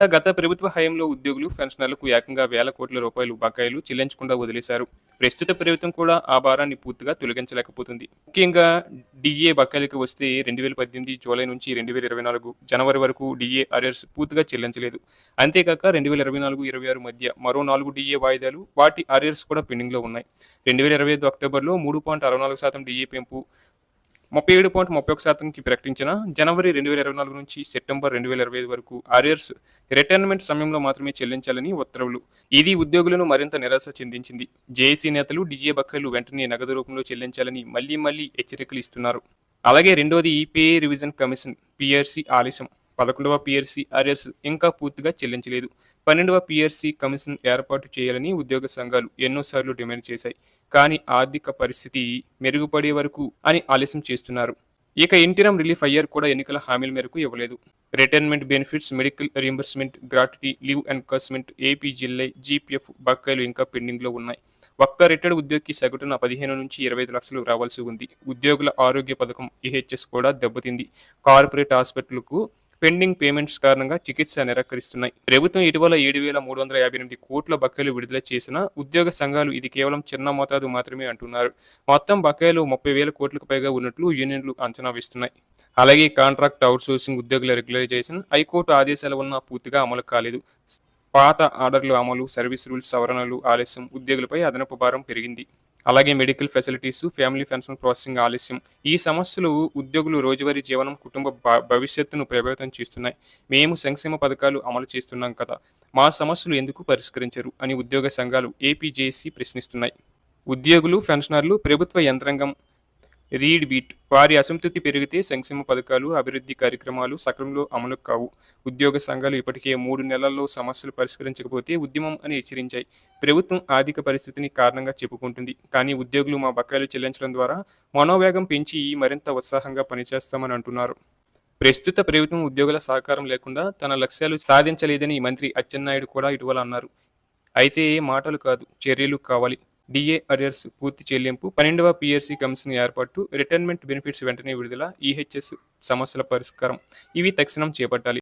గత ప్రభుత్వ హయాంలో ఉద్యోగులు, పెన్షనర్లకు ఏకంగా వేల కోట్ల రూపాయలు బకాయిలు చెల్లించకుండా వదిలేశారు. ప్రస్తుత ప్రభుత్వం కూడా ఆ భారాన్ని పూర్తిగా తొలగించలేకపోతుంది. ముఖ్యంగా డీఏ బకాయిలకు వస్తే 2018 జూలై నుంచి 2024 జనవరి వరకు డీఏ అరియర్స్ పూర్తిగా చెల్లించలేదు. అంతేకాక 2024-26 మధ్య మరో 4 డీఏ వాయిదాలు, వాటి అరియర్స్ కూడా పెండింగ్‌లో ఉన్నాయి. 2025 అక్టోబర్‌లో 3.64% డీఏ పెంపు, 37.31%కి ప్రకటించిన జనవరి 2024 నుంచి సెప్టెంబర్ 2025 వరకు అరియర్స్ రిటైర్మెంట్ సమయంలో మాత్రమే చెల్లించాలని ఉత్తర్వులు. ఇది ఉద్యోగులను మరింత నిరాశ చెందించింది. జేఏసీ నేతలు డీఏ బకాయిలు వెంటనే నగదు రూపంలో చెల్లించాలని మళ్లీ హెచ్చరికలు ఇస్తున్నారు. అలాగే రెండోది పే రివిజన్ కమిషన్ పీఆర్సీ ఆలస్యం. 11వ పీఆర్సీ అరియర్స్ ఇంకా పూర్తిగా చెల్లించలేదు. 12వ పీఆర్సీ కమిషన్ ఏర్పాటు చేయాలని ఉద్యోగ సంఘాలు ఎన్నోసార్లు డిమాండ్ చేశాయి. కానీ ఆర్థిక పరిస్థితి మెరుగుపడే వరకు అని ఆలస్యం చేస్తున్నారు. ఇక ఇంటిరం రిలీఫ్ అయ్యర్ కూడా ఎన్నికల హామీల మేరకు ఇవ్వలేదు. Retirement benefits, medical reimbursement, gratuity, leave encashment, AP జిల్లై, జీపీఎఫ్ బకాయిలు ఇంకా పెండింగ్లో ఉన్నాయి. ఒక్క రిటైర్డ్ ఉద్యోగికి సగటున 15 నుంచి 25 లక్షలు రావాల్సి ఉంది. ఉద్యోగుల ఆరోగ్య పథకం ఈహెచ్ఎస్ కూడా దెబ్బతింది. కార్పొరేట్ హాస్పిటల్కు పెండింగ్ పేమెంట్స్ కారణంగా చికిత్స నిరాకరిస్తున్నాయి. ప్రభుత్వం ఇటీవల 7,358 కోట్ల బకాయిలు విడుదల చేసినా ఉద్యోగ సంఘాలు ఇది కేవలం చిన్న మోతాదు మాత్రమే అంటున్నారు. మొత్తం బకాయిలు 30,000 కోట్లకు పైగా ఉన్నట్లు యూనియన్లు అంచనా వేస్తున్నాయి. అలాగే కాంట్రాక్ట్ అవుట్సోర్సింగ్ ఉద్యోగుల రెగ్యులరైజేషన్ హైకోర్టు ఆదేశాలు ఉన్నా పూర్తిగా అమలు కాలేదు. పాత ఆర్డర్ల అమలు, సర్వీస్ రూల్స్ సవరణలు ఆలస్యం, ఉద్యోగులపై అదనపు భారం పెరిగింది. అలాగే medical facilities, family pension processing ఆలస్యం. ఈ సమస్యలు ఉద్యోగులు రోజువారీ జీవనం, కుటుంబ భవిష్యత్తును ప్రభావితం చేస్తున్నాయి. మేము సంక్షేమ పథకాలు అమలు చేస్తున్నాం కదా, మా సమస్యలు ఎందుకు పరిష్కరించరు అని ఉద్యోగ సంఘాలు ఏపీజేఏసీ ప్రశ్నిస్తున్నాయి. ఉద్యోగులు, పెన్షనర్లు, ప్రభుత్వ యంత్రాంగం రీడ్ బీట్. వారి అసంతృప్తి పెరిగితే సంక్షేమ పథకాలు, అభివృద్ధి కార్యక్రమాలు సకాలంలో అమలు కావు. ఉద్యోగ సంఘాలు ఇప్పటికే 3 నెలల్లో సమస్యలు పరిష్కరించకపోతే ఉద్యమం అని హెచ్చరించాయి. ప్రభుత్వం ఆర్థిక పరిస్థితిని కారణంగా చెప్పుకుంటుంది. కానీ ఉద్యోగులు మా బకాయిలు చెల్లించడం ద్వారా మనోవేగం పెంచి మరింత ఉత్సాహంగా పనిచేస్తామని అంటున్నారు. ప్రస్తుత ప్రభుత్వం ఉద్యోగుల సహకారం లేకుండా తన లక్ష్యాలు సాధించలేదని మంత్రి అచ్చెన్నాయుడు కూడా ఇటీవల అన్నారు. అయితే మాటలు కాదు, చర్యలు కావాలి. డీఏ అరియర్స్ పూర్తి చెల్లింపు, 12వ పీఆర్సీ కమిషన్ ఏర్పాటు, రిటైర్మెంట్ బెనిఫిట్స్ వెంటనే విడుదల, ఈహెచ్ఎస్ సమస్యల పరిష్కారం, ఇవి తక్షణం చేపట్టాలి.